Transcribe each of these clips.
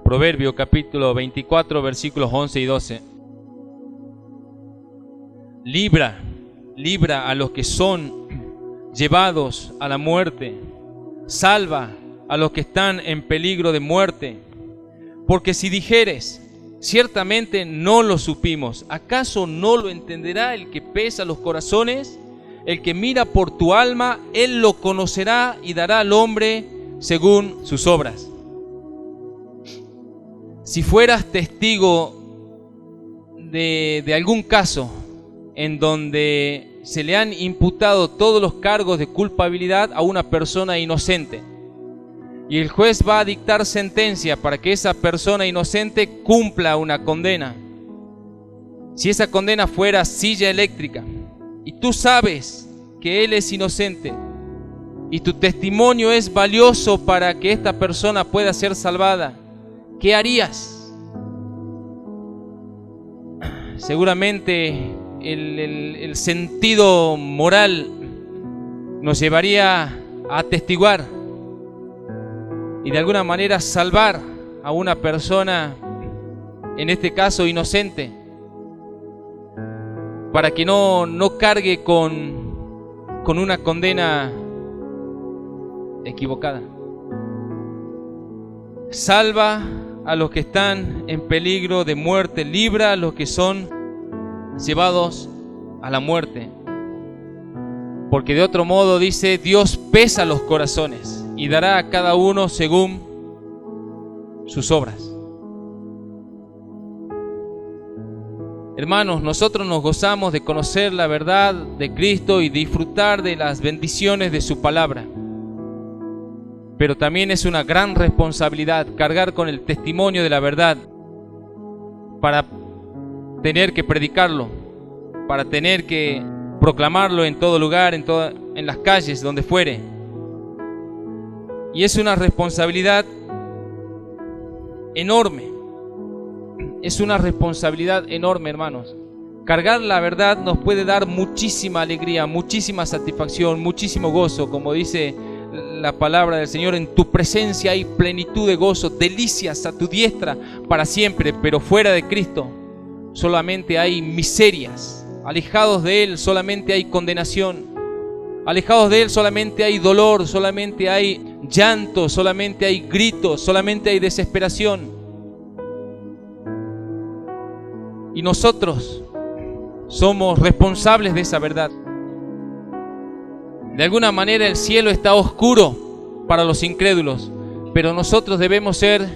Proverbio capítulo 24, versículos 11 y 12. Libra a los que son llevados a la muerte. Salva a los que están en peligro de muerte. Porque si dijeres, ciertamente no lo supimos, ¿acaso no lo entenderá el que pesa los corazones? El que mira por tu alma, él lo conocerá y dará al hombre según sus obras. Si fueras testigo de algún caso en donde se le han imputado todos los cargos de culpabilidad a una persona inocente, y el juez va a dictar sentencia para que esa persona inocente cumpla una condena, si esa condena fuera silla eléctrica, y tú sabes que él es inocente, y tu testimonio es valioso para que esta persona pueda ser salvada, ¿qué harías? Seguramente el sentido moral nos llevaría a atestiguar y de alguna manera salvar a una persona, en este caso inocente, para que no cargue con una condena equivocada. Salva a los que están en peligro de muerte, libra a los que son llevados a la muerte. Porque de otro modo dice, Dios pesa los corazones y dará a cada uno según sus obras. Hermanos, nosotros nos gozamos de conocer la verdad de Cristo y disfrutar de las bendiciones de su palabra. Pero también es una gran responsabilidad cargar con el testimonio de la verdad para tener que predicarlo, para tener que proclamarlo en todo lugar, en las calles, donde fuere. Y es una responsabilidad enorme. Es una responsabilidad enorme, hermanos. Cargar la verdad nos puede dar muchísima alegría, muchísima satisfacción, muchísimo gozo, como dice la palabra del Señor, en tu presencia hay plenitud de gozo, delicias a tu diestra para siempre, pero fuera de Cristo solamente hay miserias, alejados de Él solamente hay condenación, alejados de Él solamente hay dolor, solamente hay llanto, solamente hay gritos, solamente hay desesperación. Y nosotros somos responsables de esa verdad. De alguna manera el cielo está oscuro para los incrédulos, pero nosotros debemos ser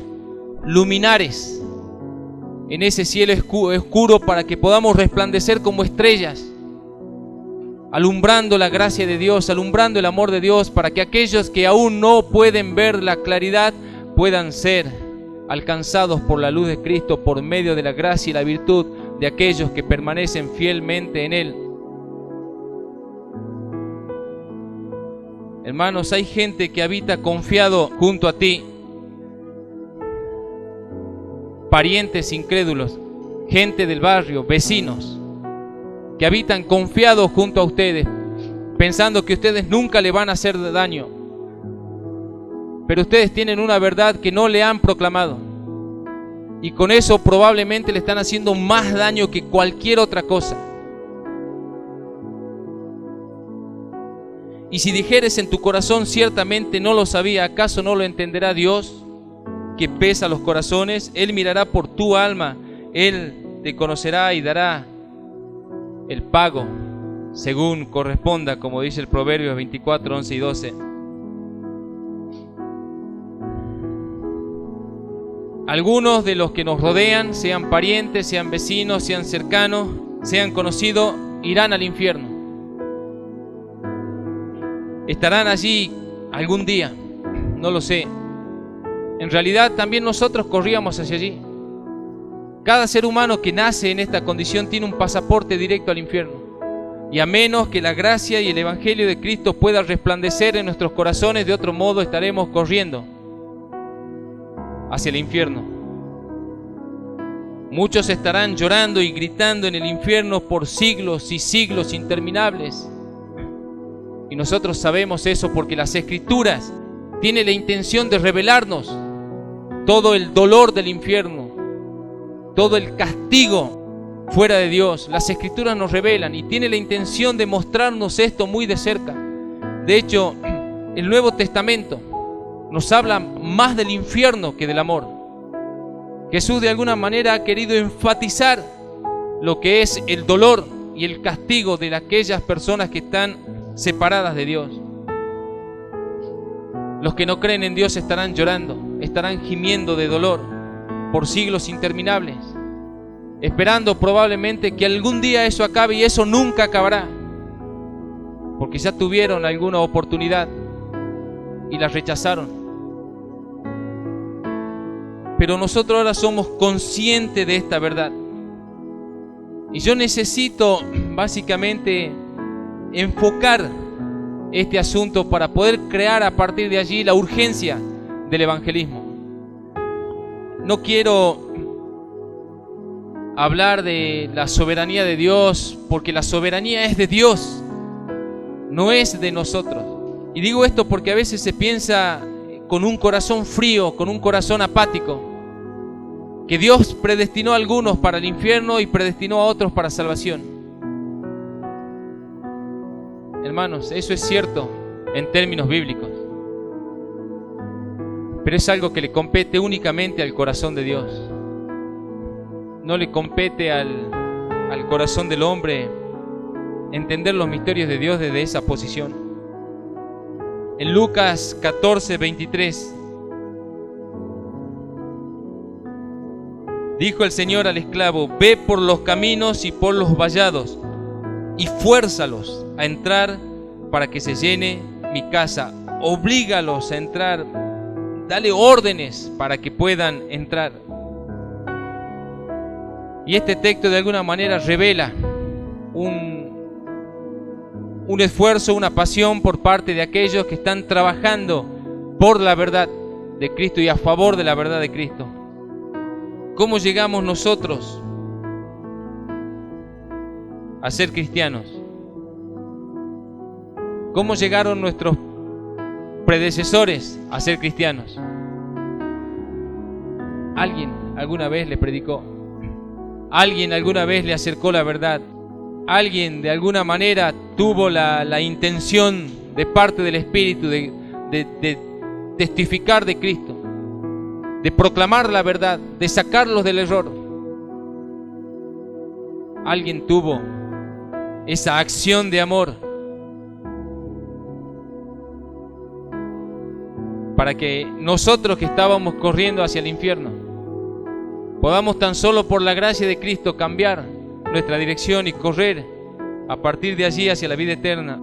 luminares en ese cielo oscuro para que podamos resplandecer como estrellas, alumbrando la gracia de Dios, alumbrando el amor de Dios, para que aquellos que aún no pueden ver la claridad puedan ser alcanzados por la luz de Cristo por medio de la gracia y la virtud de aquellos que permanecen fielmente en Él. Hermanos, hay gente que habita confiado junto a ti, parientes incrédulos, gente del barrio, vecinos, que habitan confiados junto a ustedes, pensando que ustedes nunca le van a hacer daño. Pero ustedes tienen una verdad que no le han proclamado, y con eso probablemente le están haciendo más daño que cualquier otra cosa. Y si dijeres en tu corazón, ciertamente no lo sabía, ¿acaso no lo entenderá Dios, que pesa los corazones? Él mirará por tu alma, Él te conocerá y dará el pago según corresponda, como dice el Proverbio 24, 11 y 12. Algunos de los que nos rodean, sean parientes, sean vecinos, sean cercanos, sean conocidos, irán al infierno. Estarán allí algún día, no lo sé. En realidad también nosotros corríamos hacia allí. Cada ser humano que nace en esta condición tiene un pasaporte directo al infierno. Y a menos que la gracia y el Evangelio de Cristo pueda resplandecer en nuestros corazones, de otro modo estaremos corriendo hacia el infierno. Muchos estarán llorando y gritando en el infierno por siglos y siglos interminables. Y nosotros sabemos eso porque las Escrituras tienen la intención de revelarnos todo el dolor del infierno, todo el castigo fuera de Dios. Las Escrituras nos revelan y tiene la intención de mostrarnos esto muy de cerca. De hecho, el Nuevo Testamento nos habla más del infierno que del amor. Jesús de alguna manera ha querido enfatizar lo que es el dolor y el castigo de aquellas personas que están separadas de Dios. Los que no creen en Dios estarán llorando, estarán gimiendo de dolor por siglos interminables, esperando probablemente que algún día eso acabe, y eso nunca acabará, porque ya tuvieron alguna oportunidad y la rechazaron. Pero nosotros ahora somos conscientes de esta verdad, y yo necesito básicamente enfocar este asunto para poder crear a partir de allí la urgencia del evangelismo. No quiero hablar de la soberanía de Dios, porque la soberanía es de Dios, no es de nosotros. Y digo esto porque a veces se piensa con un corazón frío, con un corazón apático, que Dios predestinó a algunos para el infierno y predestinó a otros para salvación. Hermanos, eso es cierto en términos bíblicos, pero es algo que le compete únicamente al corazón de Dios. No le compete al corazón del hombre entender los misterios de Dios desde esa posición. En Lucas 14:23 dijo el Señor al esclavo: ve por los caminos y por los vallados y fuérzalos a entrar para que se llene mi casa. Oblígalos a entrar, dale órdenes para que puedan entrar. Y este texto de alguna manera revela un esfuerzo, una pasión por parte de aquellos que están trabajando por la verdad de Cristo y a favor de la verdad de Cristo. ¿Cómo llegamos nosotros a ser cristianos? ¿Cómo llegaron nuestros predecesores a ser cristianos? Alguien alguna vez le predicó. Alguien alguna vez le acercó la verdad. Alguien de alguna manera tuvo la intención de parte del Espíritu de testificar de Cristo, de proclamar la verdad, de sacarlos del error. Alguien tuvo esa acción de amor para que nosotros que estábamos corriendo hacia el infierno podamos tan solo por la gracia de Cristo cambiar nuestra dirección y correr a partir de allí hacia la vida eterna.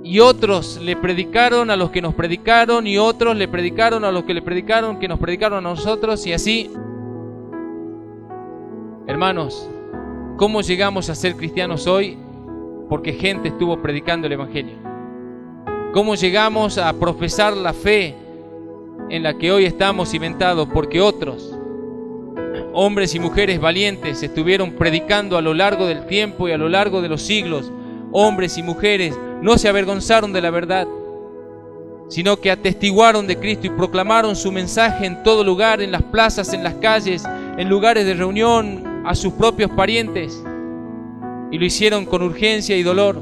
Y otros le predicaron a los que nos predicaron, y otros le predicaron a los que le predicaron, que nos predicaron a nosotros, y así. Hermanos, ¿cómo llegamos a ser cristianos hoy? Porque gente estuvo predicando el Evangelio. ¿Cómo llegamos a profesar la fe en la que hoy estamos cimentados? Porque otros, hombres y mujeres valientes, estuvieron predicando a lo largo del tiempo y a lo largo de los siglos. Hombres y mujeres no se avergonzaron de la verdad, sino que atestiguaron de Cristo y proclamaron su mensaje en todo lugar, en las plazas, en las calles, en lugares de reunión, a sus propios parientes, y lo hicieron con urgencia y dolor.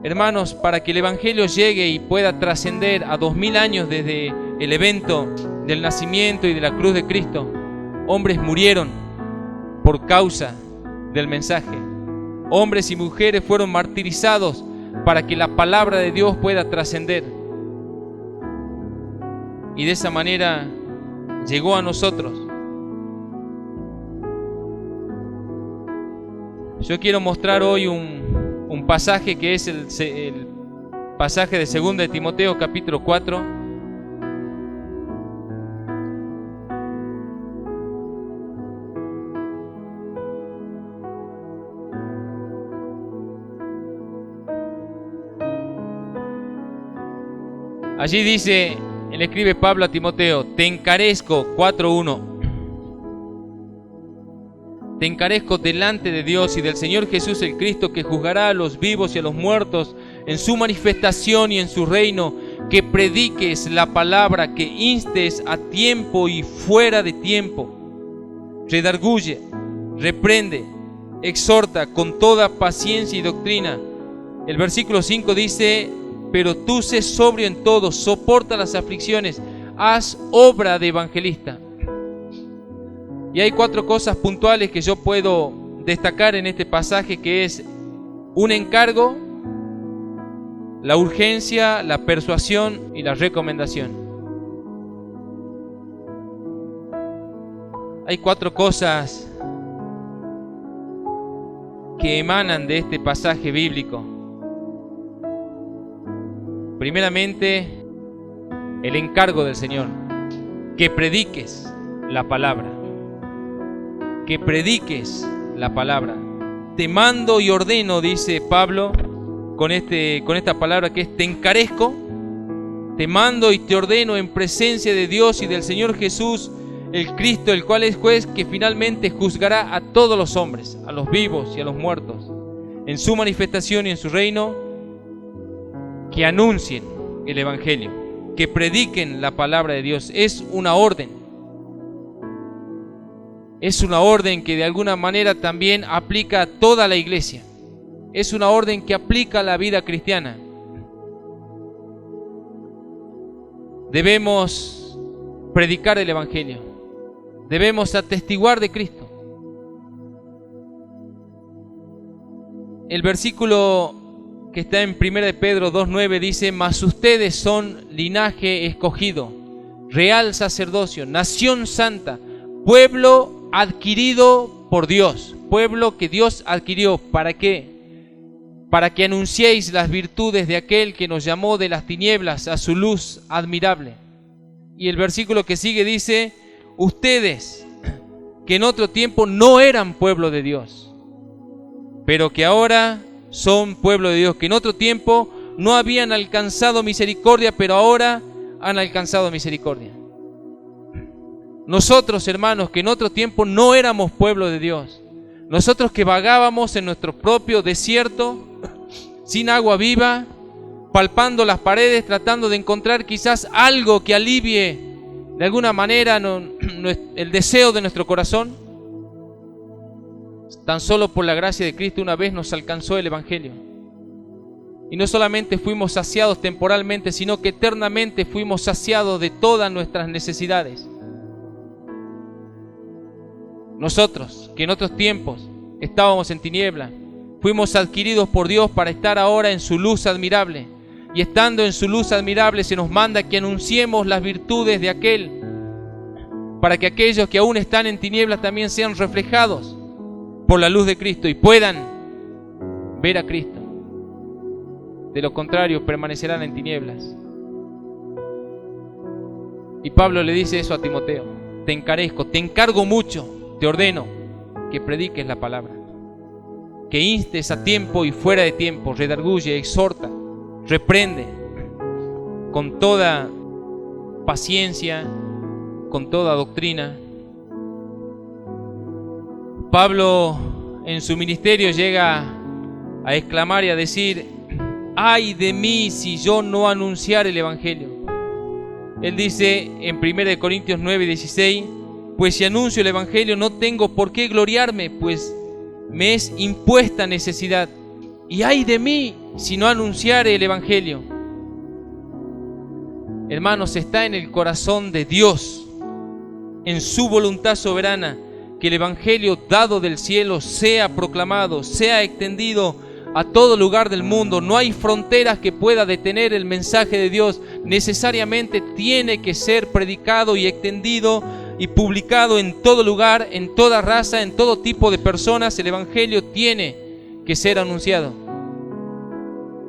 Hermanos, para que el Evangelio llegue y pueda trascender a 2000 años desde el evento del nacimiento y de la cruz de Cristo, hombres murieron por causa del mensaje. Hombres y mujeres fueron martirizados para que la palabra de Dios pueda trascender. Y de esa manera llegó a nosotros. Yo quiero mostrar hoy un pasaje que es el pasaje de 2 de Timoteo capítulo 4. Allí dice, le escribe Pablo a Timoteo, te encarezco, 4:1. Te encarezco delante de Dios y del Señor Jesús el Cristo, que juzgará a los vivos y a los muertos en su manifestación y en su reino, que prediques la palabra, que instes a tiempo y fuera de tiempo, redarguye, reprende, exhorta con toda paciencia y doctrina. El versículo 5 dice, pero tú sé sobrio en todo, soporta las aflicciones, haz obra de evangelista. Y hay 4 cosas puntuales que yo puedo destacar en este pasaje, que es un encargo, la urgencia, la persuasión y la recomendación. Hay 4 cosas que emanan de este pasaje bíblico. Primeramente, el encargo del Señor, que prediques la palabra. Que prediques la palabra. Te mando y ordeno, dice Pablo, con esta palabra que es te encarezco, te mando y te ordeno en presencia de Dios y del Señor Jesús, el Cristo, el cual es juez, que finalmente juzgará a todos los hombres, a los vivos y a los muertos, en su manifestación y en su reino, que anuncien el Evangelio, que prediquen la palabra de Dios. Es una orden. Es una orden que de alguna manera también aplica a toda la iglesia. Es una orden que aplica a la vida cristiana. Debemos predicar el Evangelio. Debemos atestiguar de Cristo. El versículo que está en 1 de Pedro 2:9 dice, mas ustedes son linaje escogido, real sacerdocio, nación santa, pueblo adquirido por Dios, pueblo que Dios adquirió. ¿Para qué? Para que anunciéis las virtudes de aquel que nos llamó de las tinieblas a su luz admirable. Y el versículo que sigue dice, ustedes que en otro tiempo no eran pueblo de Dios, pero que ahora son pueblo de Dios, que en otro tiempo no habían alcanzado misericordia, pero ahora han alcanzado misericordia. Nosotros, hermanos, que en otro tiempo no éramos pueblo de Dios, nosotros que vagábamos en nuestro propio desierto, sin agua viva, palpando las paredes, tratando de encontrar quizás algo que alivie de alguna manera el deseo de nuestro corazón, tan solo por la gracia de Cristo una vez nos alcanzó el Evangelio. Y no solamente fuimos saciados temporalmente, sino que eternamente fuimos saciados de todas nuestras necesidades. Nosotros, que en otros tiempos estábamos en tiniebla, fuimos adquiridos por Dios para estar ahora en su luz admirable. Y estando en su luz admirable se nos manda que anunciemos las virtudes de aquel, para que aquellos que aún están en tinieblas también sean reflejados por la luz de Cristo y puedan ver a Cristo. De lo contrario, permanecerán en tinieblas. Y Pablo le dice eso a Timoteo: te encarezco, te encargo mucho, te ordeno que prediques la palabra, que instes a tiempo y fuera de tiempo, redarguye, exhorta, reprende con toda paciencia, con toda doctrina. Pablo en su ministerio llega a exclamar y a decir: ¡ay de mí si yo no anunciar el Evangelio! Él dice en 1 Corintios 9:16: pues si anuncio el Evangelio no tengo por qué gloriarme, pues me es impuesta necesidad. Y ¡ay de mí si no anunciare el Evangelio! Hermanos, está en el corazón de Dios, en su voluntad soberana, que el Evangelio dado del cielo sea proclamado, sea extendido a todo lugar del mundo. No hay fronteras que pueda detener el mensaje de Dios. Necesariamente tiene que ser predicado y extendido y publicado en todo lugar, en toda raza, en todo tipo de personas. El Evangelio tiene que ser anunciado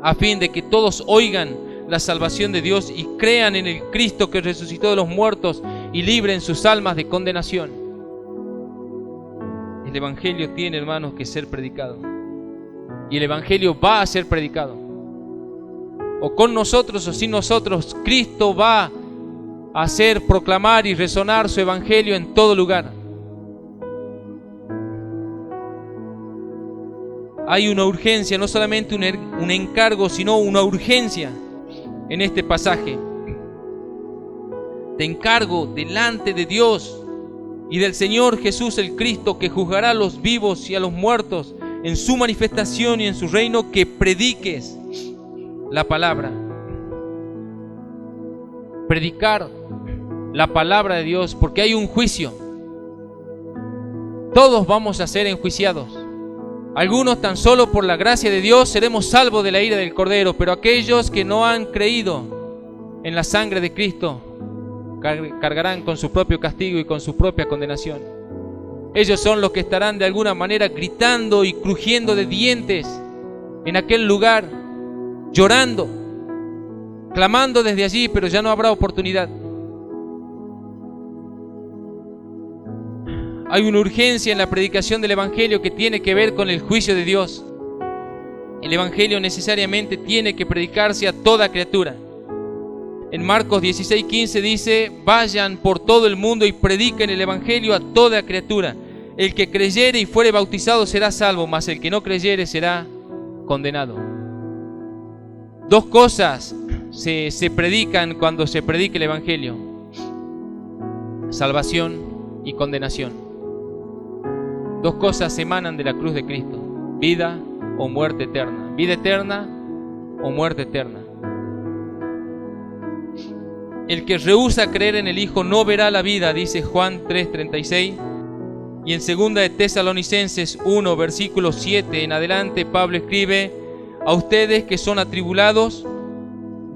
a fin de que todos oigan la salvación de Dios y crean en el Cristo que resucitó de los muertos y libren sus almas de condenación. El Evangelio tiene, hermanos, que ser predicado. Y el Evangelio va a ser predicado. o con nosotros o sin nosotros, Cristo va a hacer proclamar y resonar su evangelio en todo lugar. Hay una urgencia, no solamente un encargo, sino una urgencia en este pasaje. Te encargo delante de Dios y del Señor Jesús el Cristo, que juzgará a los vivos y a los muertos en su manifestación y en su reino, que prediques la palabra. Predicar la palabra de Dios, porque hay un juicio. Todos vamos a ser enjuiciados. Algunos tan solo por la gracia de Dios seremos salvos de la ira del Cordero, pero aquellos que no han creído en la sangre de Cristo cargarán con su propio castigo y con su propia condenación. Ellos son los que estarán de alguna manera gritando y crujiendo de dientes en aquel lugar, llorando, clamando desde allí, pero ya no habrá oportunidad. Hay una urgencia en la predicación del Evangelio que tiene que ver con el juicio de Dios. El Evangelio necesariamente tiene que predicarse a toda criatura. En Marcos 16:15 dice: vayan por todo el mundo y prediquen el Evangelio a toda criatura. El que creyere y fuere bautizado será salvo, mas el que no creyere será condenado. Dos cosas se predican cuando se predica el Evangelio: salvación y condenación. Dos cosas emanan de la cruz de Cristo: vida o muerte eterna. Vida eterna o muerte eterna. El que rehúsa creer en el Hijo no verá la vida, dice Juan 3:36. Y en 2 de Tesalonicenses 1, versículo 7 en adelante, Pablo escribe: a ustedes que son atribulados,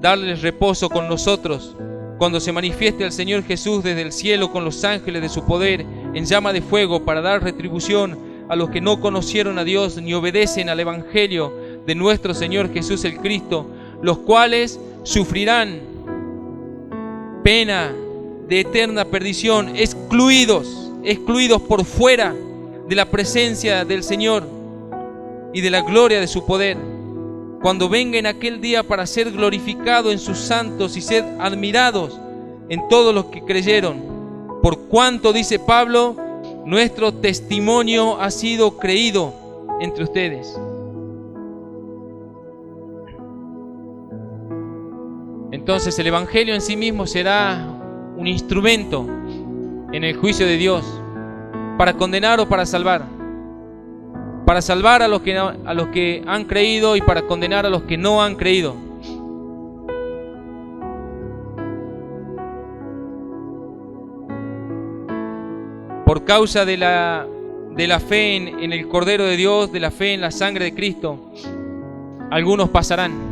darles reposo con nosotros, cuando se manifieste el Señor Jesús desde el cielo con los ángeles de su poder, en llama de fuego, para dar retribución a los que no conocieron a Dios ni obedecen al Evangelio de nuestro Señor Jesús el Cristo, los cuales sufrirán pena de eterna perdición, excluidos por fuera de la presencia del Señor y de la gloria de su poder, cuando venga en aquel día para ser glorificado en sus santos y ser admirados en todos los que creyeron. Por cuanto, dice Pablo, nuestro testimonio ha sido creído entre ustedes. Entonces el Evangelio en sí mismo será un instrumento en el juicio de Dios, para condenar o para salvar. Para salvar a los que han creído y para condenar a los que no han creído. Por causa de la fe en el Cordero de Dios, de la fe en la sangre de Cristo, algunos pasarán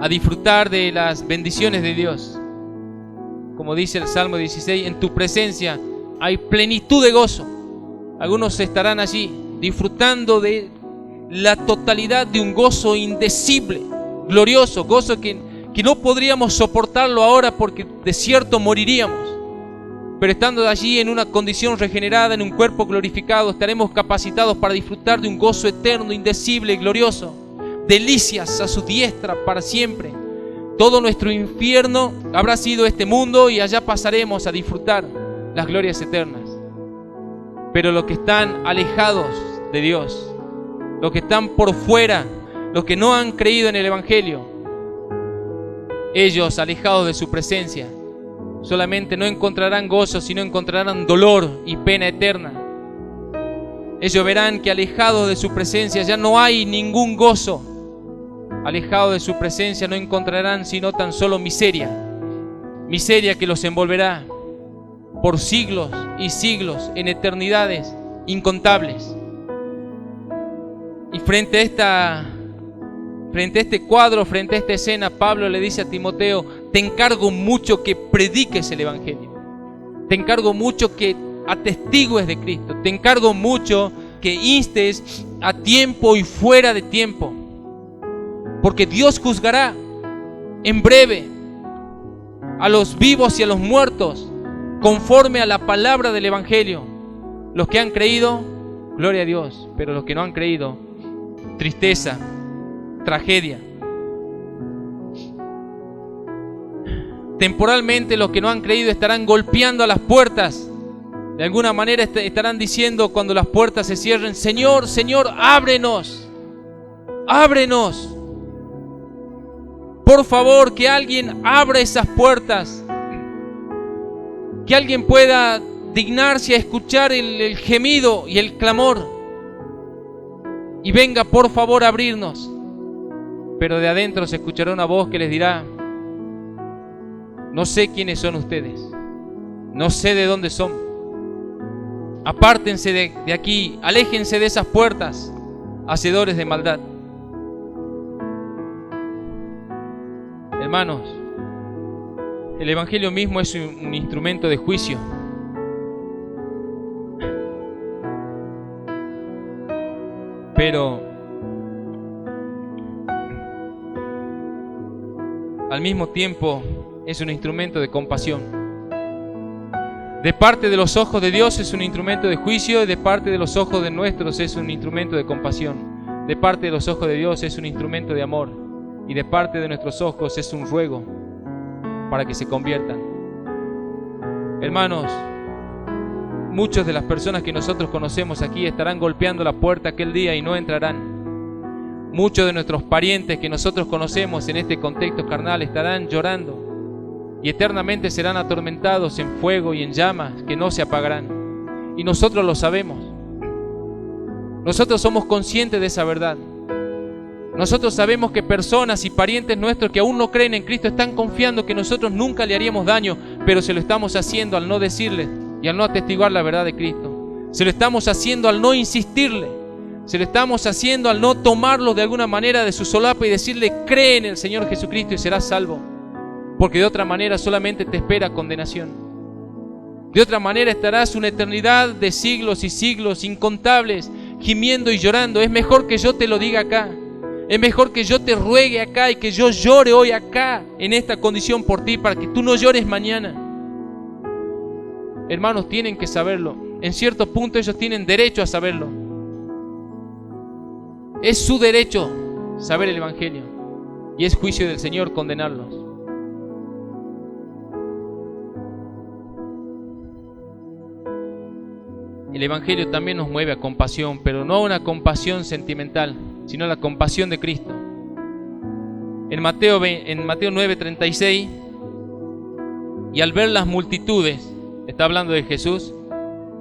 a disfrutar de las bendiciones de Dios. Como dice el Salmo 16, en tu presencia hay plenitud de gozo. Algunos estarán allí disfrutando de la totalidad de un gozo indecible, glorioso, gozo que no podríamos soportarlo ahora porque de cierto moriríamos. Pero estando allí en una condición regenerada, en un cuerpo glorificado, estaremos capacitados para disfrutar de un gozo eterno, indecible y glorioso. Delicias a su diestra para siempre. Todo nuestro infierno habrá sido este mundo y allá pasaremos a disfrutar las glorias eternas. Pero los que están alejados de Dios, los que están por fuera, los que no han creído en el Evangelio, ellos, alejados de su presencia, solamente no encontrarán gozo, sino encontrarán dolor y pena eterna. Ellos verán que alejados de su presencia ya no hay ningún gozo. Alejados de su presencia no encontrarán sino tan solo miseria. Miseria que los envolverá por siglos y siglos, en eternidades incontables. Y frente a este cuadro, frente a esta escena, Pablo le dice a Timoteo: te encargo mucho que prediques el Evangelio. Te encargo mucho que atestigues de Cristo. Te encargo mucho que instes a tiempo y fuera de tiempo. Porque Dios juzgará en breve a los vivos y a los muertos conforme a la palabra del Evangelio. Los que han creído, gloria a Dios. Pero los que no han creído, tristeza tragedia. Temporalmente los que no han creído estarán golpeando a las puertas. De alguna manera estarán diciendo cuando las puertas se cierren: Señor, Señor, ábrenos, ábrenos. Por favor, que alguien abra esas puertas. Que alguien pueda dignarse a escuchar el gemido y el clamor. Y venga, por favor, a abrirnos. Pero de adentro se escuchará una voz que les dirá: no sé quiénes son ustedes, no sé de dónde son. Apártense de aquí, aléjense de esas puertas, hacedores de maldad. Hermanos, el Evangelio mismo es un instrumento de juicio. Pero al mismo tiempo es un instrumento de compasión. De parte de los ojos de Dios es un instrumento de juicio, y de parte de los ojos de nuestros es un instrumento de compasión. De parte de los ojos de Dios es un instrumento de amor, y de parte de nuestros ojos es un ruego para que se conviertan. Hermanos, muchas de las personas que nosotros conocemos aquí estarán golpeando la puerta aquel día y no entrarán. Muchos de nuestros parientes que nosotros conocemos en este contexto carnal estarán llorando y eternamente serán atormentados en fuego y en llamas que no se apagarán. Y nosotros lo sabemos. Nosotros somos conscientes de esa verdad. Nosotros sabemos que personas y parientes nuestros que aún no creen en Cristo están confiando que nosotros nunca le haríamos daño, pero se lo estamos haciendo al no decirles y al no atestiguar la verdad de Cristo. Se lo estamos haciendo al no insistirle. Se lo estamos haciendo al no tomarlo de alguna manera de su solapa y decirle: cree en el Señor Jesucristo y serás salvo. Porque de otra manera solamente te espera condenación. De otra manera estarás una eternidad de siglos y siglos incontables gimiendo y llorando. Es mejor que yo te lo diga acá. Es mejor que yo te ruegue acá y que yo llore hoy acá en esta condición por ti, para que tú no llores mañana. Hermanos, tienen que saberlo. En cierto punto ellos tienen derecho a saberlo. Es su derecho saber el Evangelio, y es juicio del Señor condenarlos. El Evangelio también nos mueve a compasión, pero no a una compasión sentimental, sino a la compasión de Cristo. En Mateo 9:36, y al ver las multitudes, está hablando de Jesús,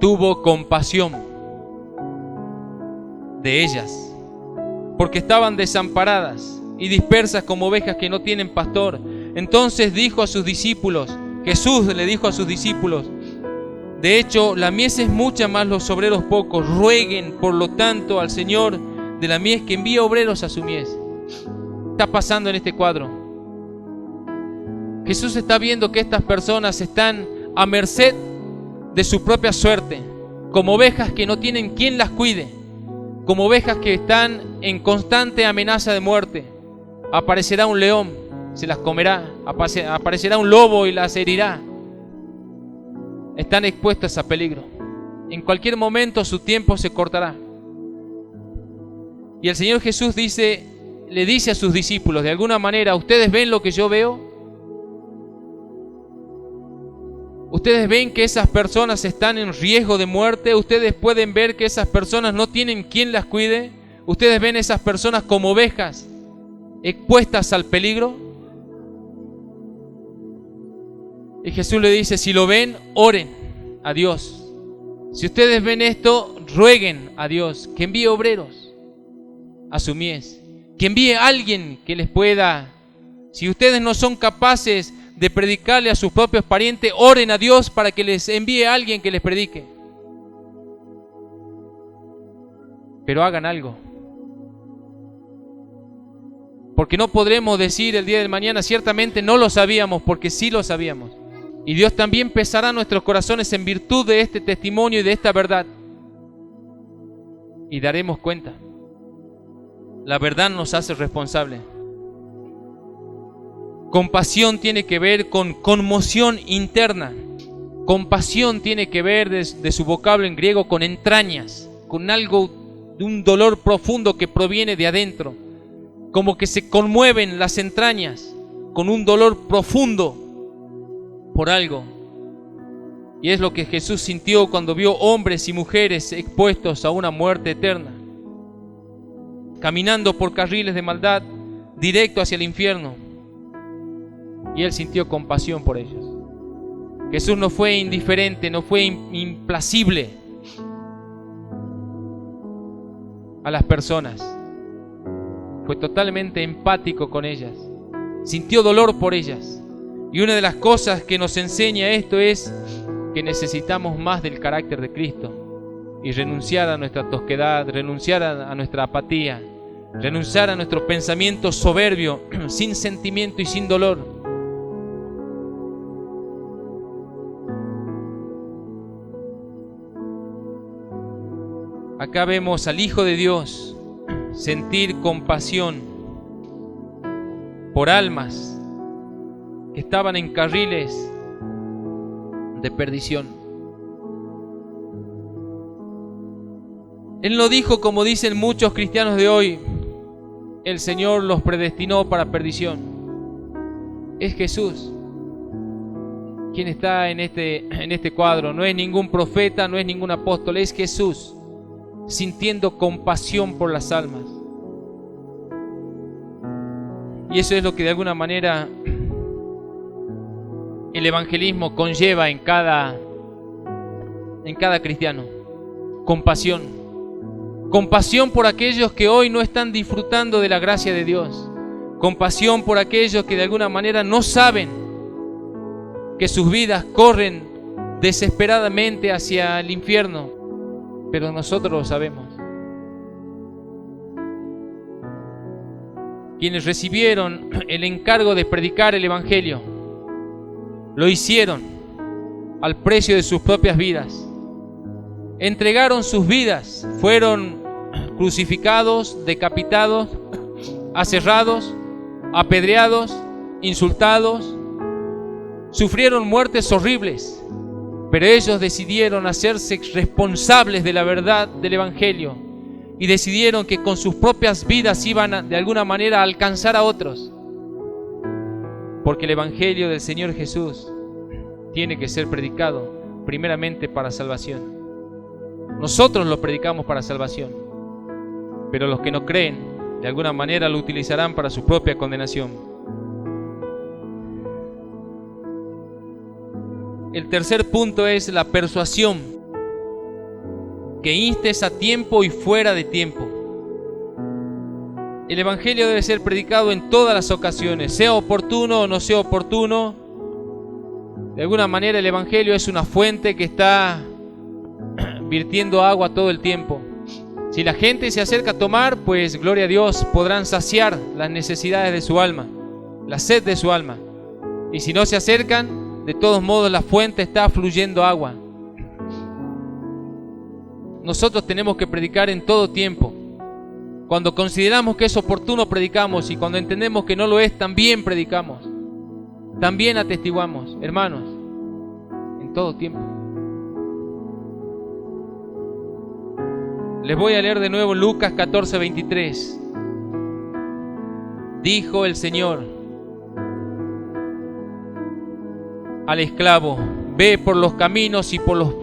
tuvo compasión de ellas, porque estaban desamparadas y dispersas como ovejas que no tienen pastor. Entonces dijo a sus discípulos, Jesús le dijo a sus discípulos: de hecho, la mies es mucha, más los obreros pocos. Rueguen, por lo tanto, al Señor de la mies que envíe obreros a su mies. Está pasando en este cuadro. Jesús está viendo que estas personas están a merced de su propia suerte, como ovejas que no tienen quien las cuide, como ovejas que están en constante amenaza de muerte. Aparecerá un león, se las comerá. Aparecerá un lobo y las herirá. Están expuestas a peligro. En cualquier momento su tiempo se cortará. Y el Señor Jesús le dice a sus discípulos, de alguna manera: ¿ustedes ven lo que yo veo? ¿Ustedes ven que esas personas están en riesgo de muerte? ¿Ustedes pueden ver que esas personas no tienen quien las cuide? ¿Ustedes ven esas personas como ovejas expuestas al peligro? Y Jesús le dice: si lo ven, oren a Dios. Si ustedes ven esto, rueguen a Dios que envíe obreros a su mies, que envíe a alguien que les pueda. Si ustedes no son capaces de predicarle a sus propios parientes, oren a Dios para que les envíe a alguien que les predique. Pero hagan algo, porque no podremos decir el día de mañana: ciertamente no lo sabíamos, porque sí lo sabíamos. Y Dios también pesará nuestros corazones en virtud de este testimonio y de esta verdad. Y daremos cuenta. La verdad nos hace responsable. Compasión tiene que ver con conmoción interna. Compasión tiene que ver, de su vocablo en griego, con entrañas, con algo de un dolor profundo que proviene de adentro. como que se conmueven las entrañas con un dolor profundo por algo. Y es lo que Jesús sintió cuando vio hombres y mujeres expuestos a una muerte eterna, caminando por carriles de maldad directo hacia el infierno. Y Él sintió compasión por ellos. Jesús no fue indiferente, no fue implacible a las personas. Fue totalmente empático con ellas. Sintió dolor por ellas. Y una de las cosas que nos enseña esto es que necesitamos más del carácter de Cristo y renunciar a nuestra tosquedad, renunciar a nuestra apatía, renunciar a nuestro pensamiento soberbio, sin sentimiento y sin dolor. Acá vemos al Hijo de Dios sentir compasión por almas que estaban en carriles de perdición. Él no dijo, como dicen muchos cristianos de hoy, el Señor los predestinó para perdición. Es Jesús quien está en este cuadro. No es ningún profeta, no es ningún apóstol, es Jesús, sintiendo compasión por las almas. Y eso es lo que de alguna manera el evangelismo conlleva en cada cristiano. Compasión. Compasión por aquellos que hoy no están disfrutando de la gracia de Dios. Compasión por aquellos que de alguna manera no saben que sus vidas corren desesperadamente hacia el infierno, pero nosotros lo sabemos. Quienes recibieron el encargo de predicar el evangelio, lo hicieron al precio de sus propias vidas. Entregaron sus vidas, fueron crucificados, decapitados, aserrados, apedreados, insultados, sufrieron muertes horribles, pero ellos decidieron hacerse responsables de la verdad del evangelio y decidieron que con sus propias vidas iban de alguna manera a alcanzar a otros, porque el evangelio del Señor Jesús tiene que ser predicado primeramente para salvación. Nosotros lo predicamos para salvación, pero los que no creen de alguna manera lo utilizarán para su propia condenación. El tercer punto es la persuasión, que instes a tiempo y fuera de tiempo. El evangelio debe ser predicado en todas las ocasiones, sea oportuno o no sea oportuno. De alguna manera el evangelio es una fuente que está virtiendo agua todo el tiempo. Si la gente se acerca a tomar, pues gloria a Dios, podrán saciar las necesidades de su alma, la sed de su alma. Y si no se acercan, de todos modos la fuente está fluyendo agua. Nosotros tenemos que predicar en todo tiempo. Cuando consideramos que es oportuno, predicamos, y cuando entendemos que no lo es, también predicamos, también atestiguamos, hermanos, en todo tiempo. Les voy a leer de nuevo Lucas 14:23. Dijo el Señor al esclavo: ve por los caminos y por los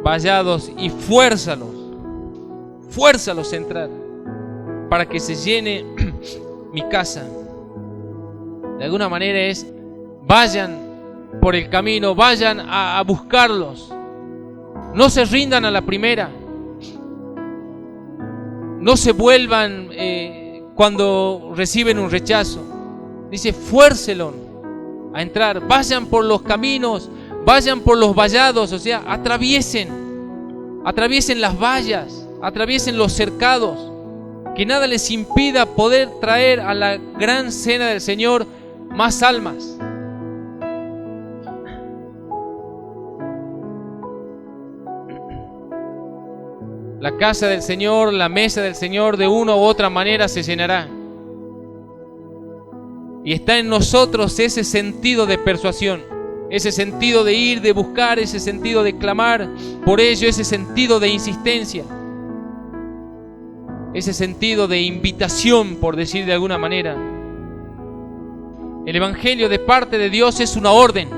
vallados y fuérzalos a entrar, para que se llene mi casa. De alguna manera es: vayan por el camino, vayan a buscarlos. No se rindan a la primera. No se vuelvan cuando reciben un rechazo. Dice: fuércelo a entrar. Vayan por los caminos, vayan por los vallados, o sea, atraviesen las vallas, atraviesen los cercados. Que nada les impida poder traer a la gran cena del Señor más almas. La casa del Señor, la mesa del Señor, de una u otra manera se llenará. Y está en nosotros ese sentido de persuasión, ese sentido de ir, de buscar, ese sentido de clamar por ello, ese sentido de insistencia. ese sentido de invitación, por decir de alguna manera. El Evangelio de parte de Dios es una orden.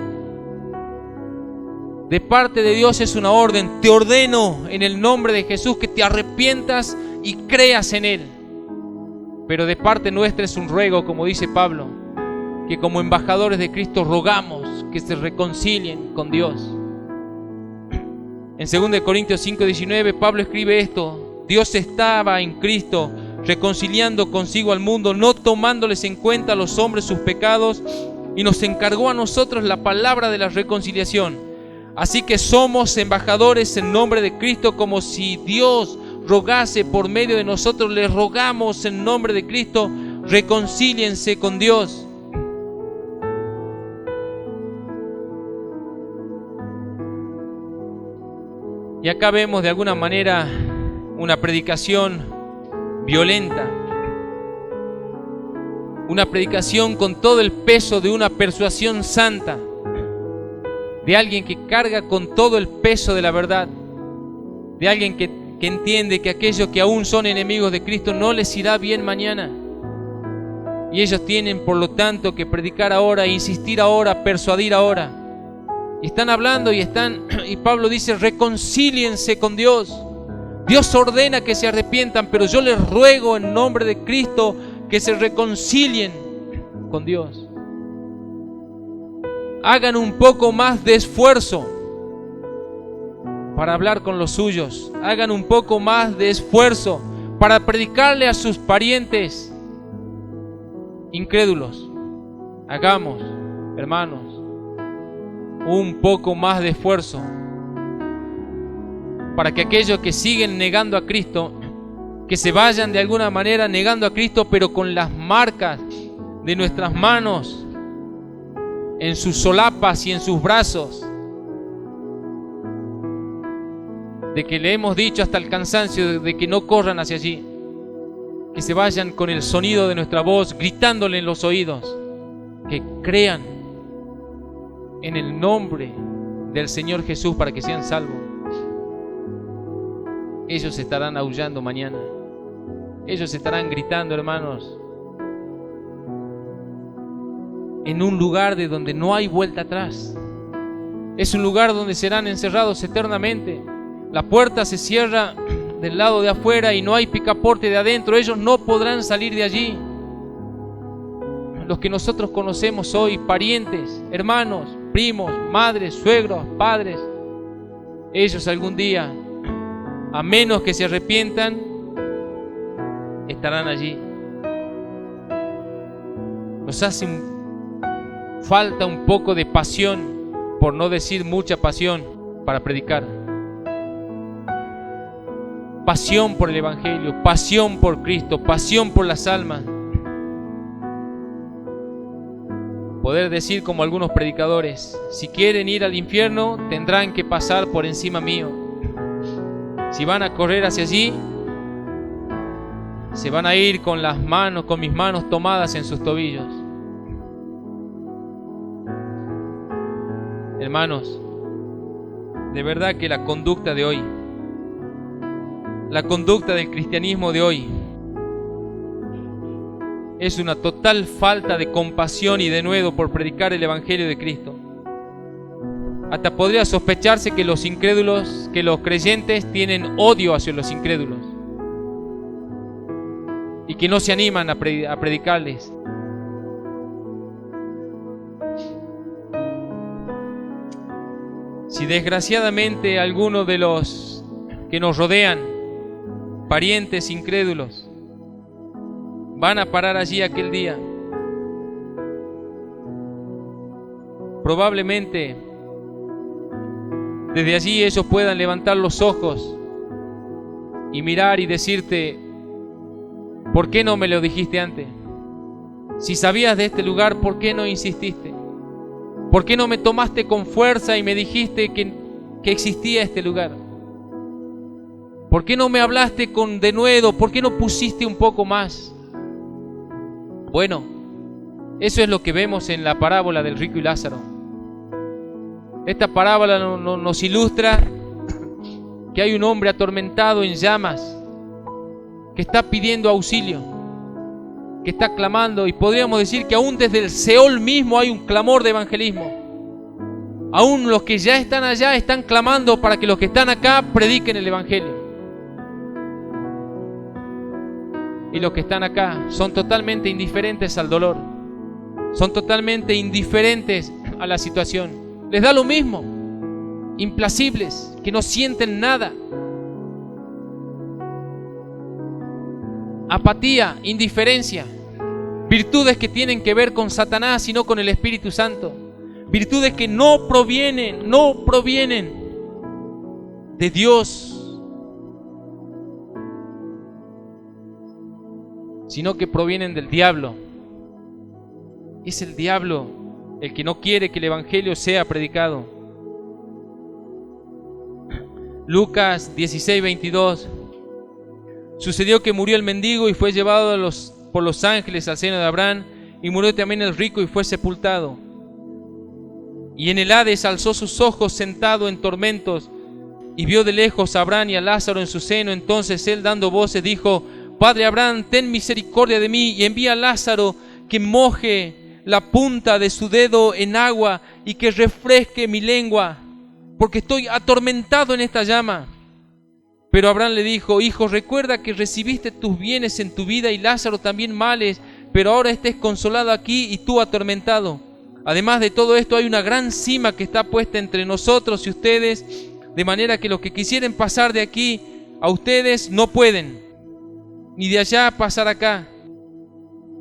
De parte de Dios es una orden. Te ordeno en el nombre de Jesús que te arrepientas y creas en Él. Pero de parte nuestra es un ruego, como dice Pablo, que como embajadores de Cristo rogamos que se reconcilien con Dios. En 2 Corintios 5:19 Pablo escribe esto: Dios estaba en Cristo reconciliando consigo al mundo, no tomándoles en cuenta a los hombres sus pecados, y nos encargó a nosotros la palabra de la reconciliación. Así que somos embajadores en nombre de Cristo, como si Dios rogase por medio de nosotros. Les rogamos en nombre de Cristo, reconcíliense con Dios. Y acá vemos de alguna manera una predicación violenta, una predicación con todo el peso de una persuasión santa, de alguien que carga con todo el peso de la verdad, de alguien que entiende que aquellos que aún son enemigos de Cristo no les irá bien mañana, y ellos tienen por lo tanto que predicar ahora, insistir ahora, persuadir ahora. Y están hablando y Pablo dice: reconcíliense con Dios. Dios ordena que se arrepientan, pero yo les ruego en nombre de Cristo que se reconcilien con Dios. Hagan un poco más de esfuerzo para hablar con los suyos. Hagan un poco más de esfuerzo para predicarle a sus parientes incrédulos. Hagamos, hermanos, un poco más de esfuerzo para que aquellos que siguen negando a Cristo, que se vayan de alguna manera negando a Cristo, pero con las marcas de nuestras manos en sus solapas y en sus brazos, de que le hemos dicho hasta el cansancio de que no corran hacia allí, que se vayan con el sonido de nuestra voz gritándole en los oídos, que crean en el nombre del Señor Jesús para que sean salvos. Ellos estarán aullando mañana. Ellos estarán gritando, hermanos, en un lugar de donde no hay vuelta atrás. Es un lugar donde serán encerrados eternamente. La puerta se cierra del lado de afuera y no hay picaporte de adentro. Ellos no podrán salir de allí. Los que nosotros conocemos hoy, parientes, hermanos, primos, madres, suegros, padres, ellos algún día, a menos que se arrepientan, estarán allí. Nos hace falta un poco de pasión, por no decir mucha pasión, para predicar. Pasión por el Evangelio, pasión por Cristo, pasión por las almas. Poder decir como algunos predicadores: si quieren ir al infierno, tendrán que pasar por encima mío. Si van a correr hacia allí, se van a ir con las manos, con mis manos tomadas en sus tobillos. Hermanos, de verdad que la conducta de hoy, la conducta del cristianismo de hoy, es una total falta de compasión y denuedo por predicar el Evangelio de Cristo. Hasta podría sospecharse que los incrédulos, que los creyentes tienen odio hacia los incrédulos y que no se animan a predicarles. Si desgraciadamente alguno de los que nos rodean, parientes incrédulos, van a parar allí aquel día, probablemente desde allí ellos puedan levantar los ojos y mirar y decirte: ¿por qué no me lo dijiste antes? Si sabías de este lugar, ¿por qué no insististe? ¿Por qué no me tomaste con fuerza y me dijiste que existía este lugar? ¿Por qué no me hablaste con denuedo? ¿Por qué no pusiste un poco más? Bueno, eso es lo que vemos en la parábola del rico y Lázaro. Esta parábola nos ilustra que hay un hombre atormentado en llamas, que está pidiendo auxilio, que está clamando, y podríamos decir que aún desde el Seol mismo hay un clamor de evangelismo. Aún los que ya están allá están clamando para que los que están acá prediquen el evangelio. Y los que están acá son totalmente indiferentes al dolor, son totalmente indiferentes a la situación. Les da lo mismo, implacibles, que no sienten nada. Apatía, indiferencia, virtudes que tienen que ver con Satanás y no con el Espíritu Santo. Virtudes que no provienen de Dios, sino que provienen del diablo. Es el diablo el que no quiere que el evangelio sea predicado. Lucas 16:22. Sucedió que murió el mendigo y fue llevado por los ángeles al seno de Abraham, y murió también el rico y fue sepultado. Y en el Hades alzó sus ojos sentado en tormentos, y vio de lejos a Abraham y a Lázaro en su seno. Entonces él, dando voces, dijo: Padre Abraham, ten misericordia de mí, y envía a Lázaro que moje la punta de su dedo en agua y que refresque mi lengua, porque estoy atormentado en esta llama. Pero Abraham le dijo: Hijo, recuerda que recibiste tus bienes en tu vida y Lázaro también males, pero ahora estés consolado aquí y tú atormentado. Además de todo esto, hay una gran sima que está puesta entre nosotros y ustedes, de manera que los que quisieren pasar de aquí a ustedes no pueden, ni de allá pasar acá.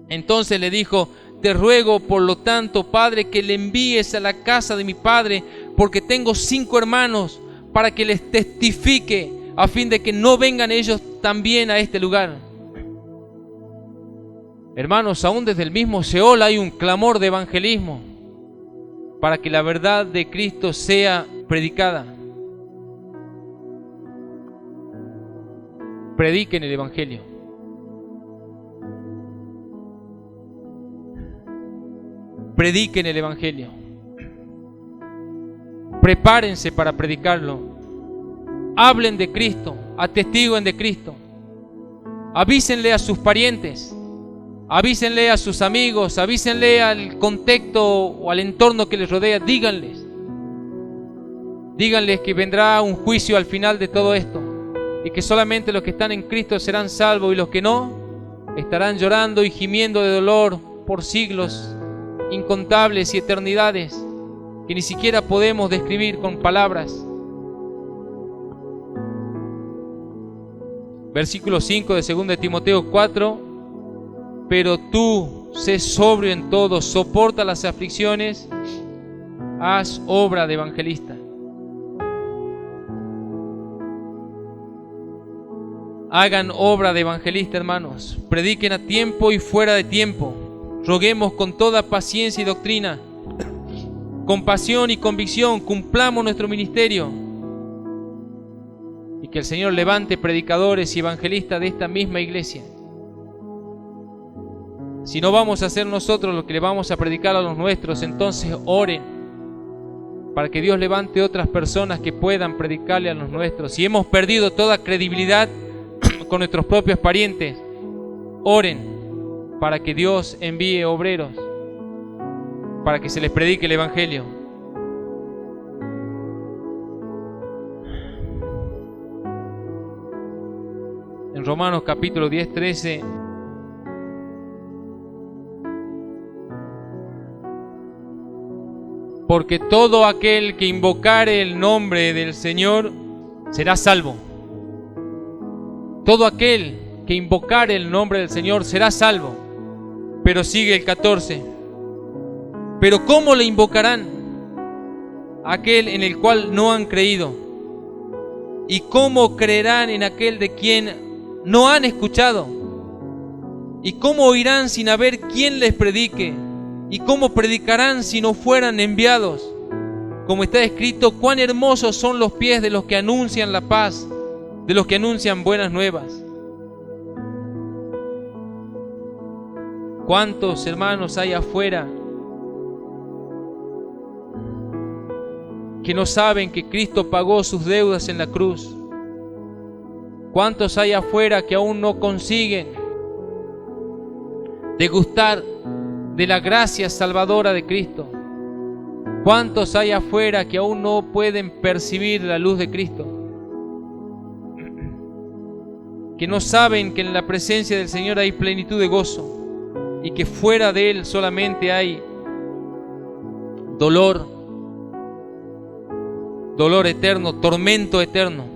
Entonces le dijo: Te ruego, por lo tanto, Padre, que le envíes a la casa de mi padre, porque tengo 5 hermanos, para que les testifique, a fin de que no vengan ellos también a este lugar. Hermanos, aún desde el mismo Seol hay un clamor de evangelismo para que la verdad de Cristo sea predicada. Prediquen el evangelio. Prediquen el evangelio. Prepárense para predicarlo. Hablen de Cristo, atestiguen de Cristo. Avísenle a sus parientes, avísenle a sus amigos, avísenle al contexto o al entorno que les rodea. Díganles que vendrá un juicio al final de todo esto, y que solamente los que están en Cristo serán salvos, y los que no estarán llorando y gimiendo de dolor por siglos incontables y eternidades que ni siquiera podemos describir con palabras. Versículo 5 de 2 de Timoteo 4. Pero tú, sé sobrio en todo, soporta las aflicciones, haz obra de evangelista. Hagan obra de evangelista, hermanos. Prediquen a tiempo y fuera de tiempo. Roguemos con toda paciencia y doctrina, con pasión y convicción, cumplamos nuestro ministerio. Y que el Señor levante predicadores y evangelistas de esta misma iglesia. Si no vamos a hacer nosotros lo que le vamos a predicar a los nuestros, entonces oren para que Dios levante otras personas que puedan predicarle a los nuestros. Si hemos perdido toda credibilidad con nuestros propios parientes, oren para que Dios envíe obreros para que se les predique el evangelio. En Romanos capítulo 10, 13, porque todo aquel que invocare el nombre del Señor será salvo. Todo aquel que invocare el nombre del Señor será salvo. Pero sigue el 14. Pero ¿cómo le invocarán? Aquel en el cual no han creído. ¿Y cómo creerán en aquel de quien no han escuchado? ¿Y cómo oirán sin haber quien les predique? ¿Y cómo predicarán si no fueran enviados? Como está escrito: cuán hermosos son los pies de los que anuncian la paz, de los que anuncian buenas nuevas. ¿Cuántos hermanos hay afuera que no saben que Cristo pagó sus deudas en la cruz? ¿Cuántos hay afuera que aún no consiguen degustar de la gracia salvadora de Cristo? ¿Cuántos hay afuera que aún no pueden percibir la luz de Cristo? Que no saben que en la presencia del Señor hay plenitud de gozo y que fuera de Él solamente hay dolor eterno, tormento eterno.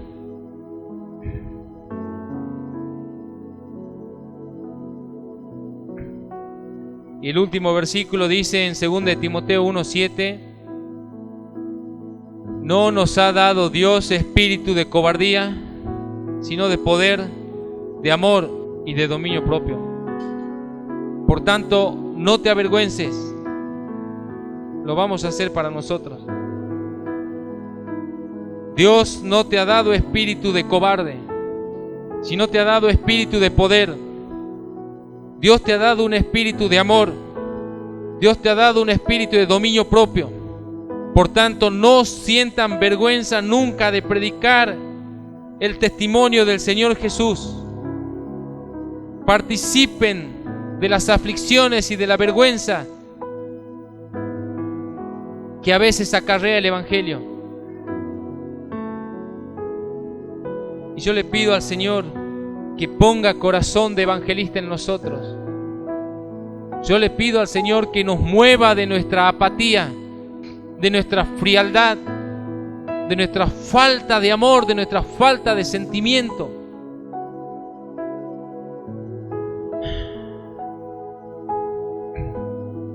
Y el último versículo dice en 2 Timoteo 1:7: no nos ha dado Dios espíritu de cobardía, sino de poder, de amor y de dominio propio. Por tanto, no te avergüences. Lo vamos a hacer para nosotros. Dios no te ha dado espíritu de cobarde, sino te ha dado espíritu de poder. Dios te ha dado un espíritu de amor. Dios te ha dado un espíritu de dominio propio. Por tanto, no sientan vergüenza nunca de predicar el testimonio del Señor Jesús. Participen de las aflicciones y de la vergüenza que a veces acarrea el Evangelio. Y yo le pido al Señor que ponga corazón de evangelista en nosotros. Yo le pido al Señor que nos mueva de nuestra apatía, de nuestra frialdad, de nuestra falta de amor, de nuestra falta de sentimiento.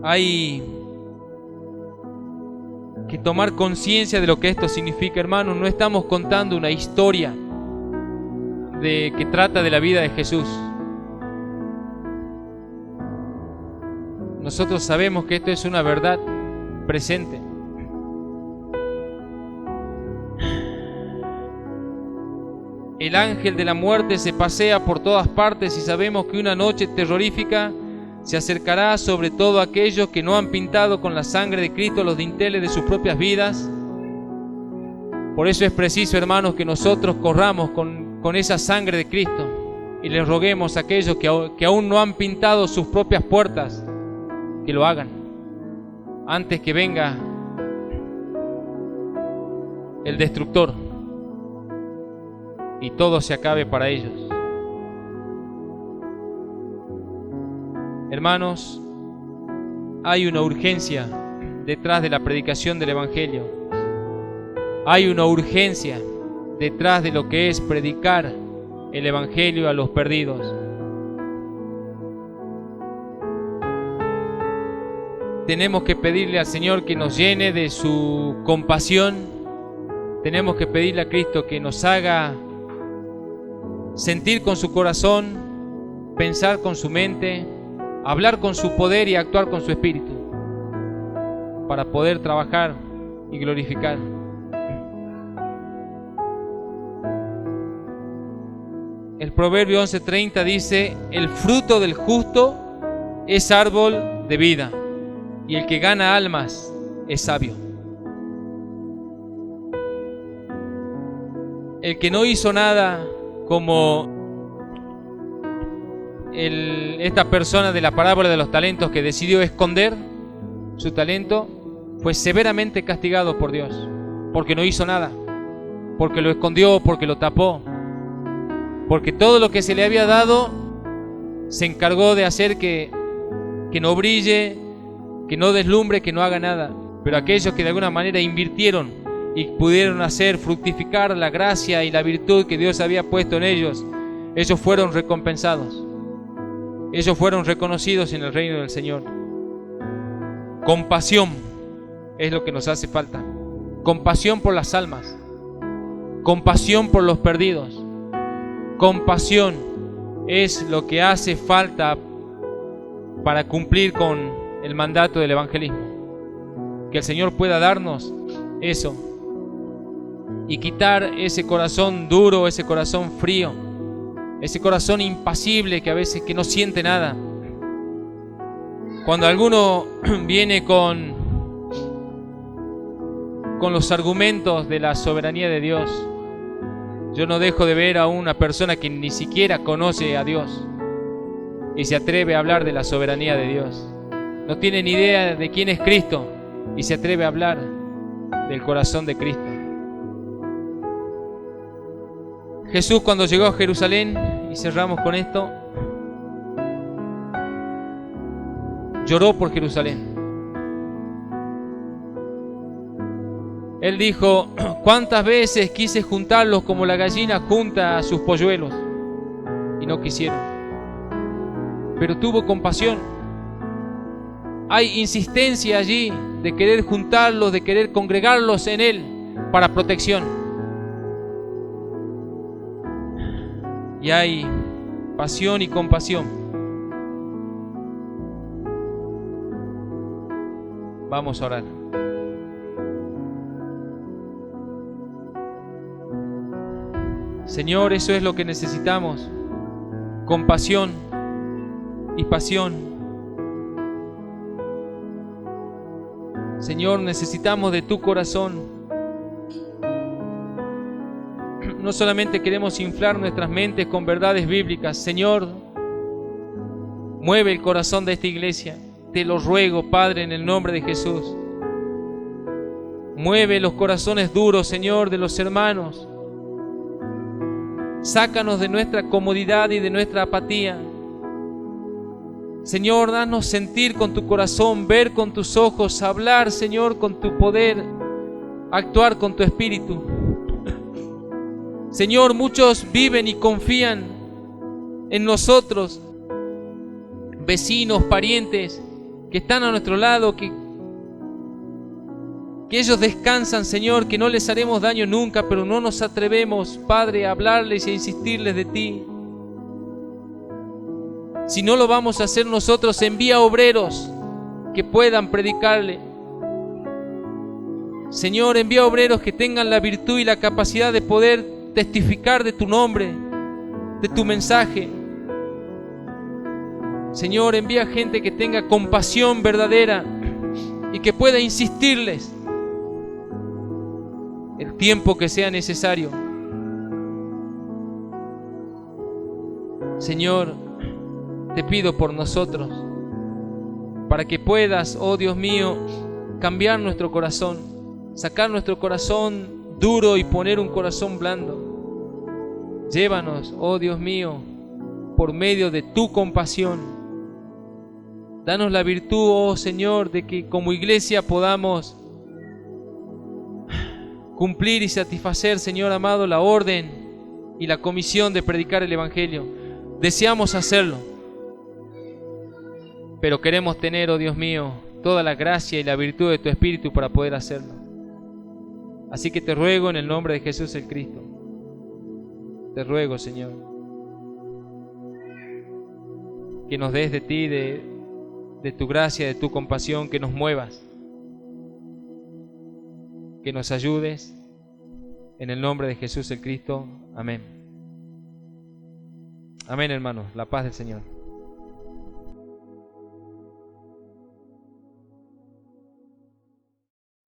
Hay que tomar conciencia de lo que esto significa, hermanos. No estamos contando una historia que trata de la vida de Jesús. Nosotros sabemos que esto es una verdad presente. El ángel de la muerte se pasea por todas partes y sabemos que una noche terrorífica se acercará sobre todo aquellos que no han pintado con la sangre de Cristo los dinteles de sus propias vidas. Por eso es preciso, hermanos, que nosotros corramos con esa sangre de Cristo y les roguemos a aquellos que aún no han pintado sus propias puertas, que lo hagan antes que venga el destructor y todo se acabe para ellos. Hermanos, hay una urgencia detrás de la predicación del Evangelio. Hay una urgencia detrás de lo que es predicar el Evangelio a los perdidos. Tenemos que pedirle al Señor que nos llene de su compasión. Tenemos que pedirle a Cristo que nos haga sentir con su corazón, pensar con su mente, hablar con su poder y actuar con su espíritu, para poder trabajar y glorificar. El Proverbio 11:30 dice: el fruto del justo es árbol de vida, y el que gana almas es sabio. El que no hizo nada, como esta persona de la parábola de los talentos, que decidió esconder su talento, fue severamente castigado por Dios, porque no hizo nada, porque lo escondió, porque lo tapó, porque todo lo que se le había dado se encargó de hacer que no brille, que no deslumbre, que no haga nada. Pero aquellos que de alguna manera invirtieron y pudieron hacer fructificar la gracia y la virtud que Dios había puesto en ellos, ellos fueron recompensados, ellos fueron reconocidos en el reino del Señor. Compasión es lo que nos hace falta. Compasión por las almas, compasión por los perdidos. Compasión es lo que hace falta para cumplir con el mandato del evangelismo. Que el Señor pueda darnos eso y quitar ese corazón duro, ese corazón frío, ese corazón impasible que a veces que no siente nada. Cuando alguno viene con los argumentos de la soberanía de Dios, Yo no dejo de ver a una persona que ni siquiera conoce a Dios y se atreve a hablar de la soberanía de Dios. No tiene ni idea de quién es Cristo y se atreve a hablar del corazón de Cristo. Jesús, cuando llegó a Jerusalén, y cerramos con esto, lloró por Jerusalén. Él dijo: ¿cuántas veces quise juntarlos como la gallina junta a sus polluelos? Y no quisieron. Pero tuvo compasión. Hay insistencia allí de querer juntarlos, de querer congregarlos en Él para protección. Y hay pasión y compasión. Vamos a orar. Señor, eso es lo que necesitamos: compasión y pasión. Señor, necesitamos de tu corazón. No solamente queremos inflar nuestras mentes con verdades bíblicas. Señor, mueve el corazón de esta iglesia. Te lo ruego, Padre, en el nombre de Jesús. Mueve los corazones duros, Señor, de los hermanos. Sácanos de nuestra comodidad y de nuestra apatía. Señor, danos sentir con tu corazón, ver con tus ojos, hablar, Señor, con tu poder, actuar con tu espíritu. Señor, muchos viven y confían en nosotros, vecinos, parientes, que están a nuestro lado, que ellos descansan, Señor, que no les haremos daño nunca, pero no nos atrevemos, Padre, a hablarles y a insistirles de ti. Si no lo vamos a hacer nosotros, envía obreros que puedan predicarle. Señor, envía obreros que tengan la virtud y la capacidad de poder testificar de tu nombre, de tu mensaje. Señor, envía gente que tenga compasión verdadera y que pueda insistirles el tiempo que sea necesario. Señor, te pido por nosotros, para que puedas, oh Dios mío, cambiar nuestro corazón, sacar nuestro corazón duro y poner un corazón blando. Llévanos, oh Dios mío, por medio de tu compasión. Danos la virtud, oh Señor, de que como iglesia podamos cumplir y satisfacer, Señor amado, la orden y la comisión de predicar el Evangelio. Deseamos hacerlo, pero queremos tener, oh Dios mío, toda la gracia y la virtud de tu Espíritu para poder hacerlo. Así que te ruego en el nombre de Jesús el Cristo, te ruego, Señor, que nos des de ti, de tu gracia, de tu compasión, que nos muevas, que nos ayudes, en el nombre de Jesús el Cristo. Amén. Amén, hermanos. La paz del Señor.